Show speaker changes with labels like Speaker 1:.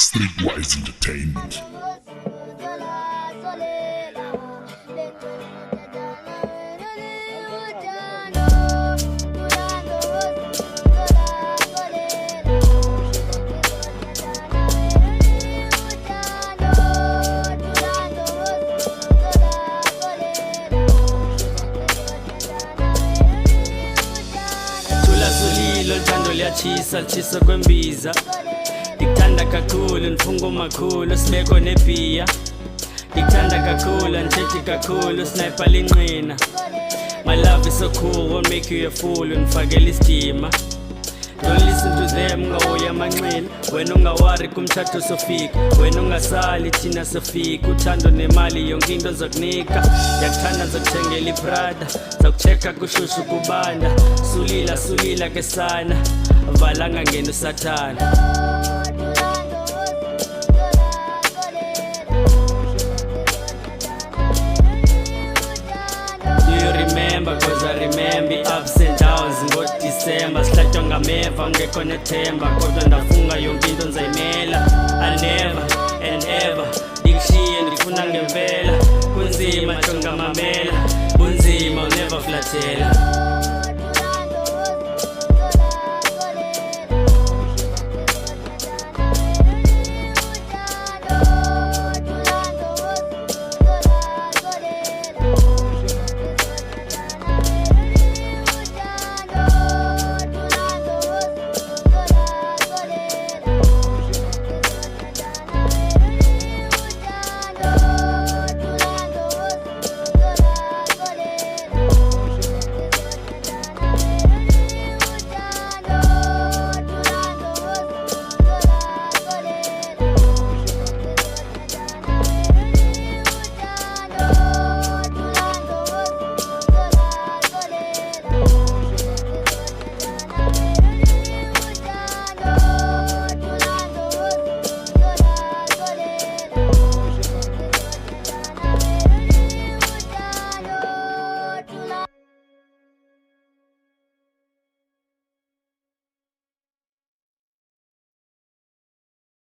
Speaker 1: Streetwise Entertainment.
Speaker 2: Sulilo lthando liyachisa lithisa kwembiza ngikuthanda kakhulu nifunga makhulu sibeko nebhiya ngikuthanda kakhulu andithethi kakhulu sniper linqina. My love is so cool, won't make you a fool nifakela isidima. Don't listen to them ngawoya manxila wena ungawari kumtshato sofika wena ungasali thina sofika uthando nemali yonke into zokunika yakuthanda zokuthengela iprada zokucheka kushushu kubanda sulila ke sana valanga ngeno sathana. Cause I remember ups and downs ngo-December sihlatywa ngameva ngekho nethemba kodwa ndafunga yonke into nzayimela. I'll never and ever ndikushiye ndifuna ngempela kunzima nto ngamamela bunzima never flathela.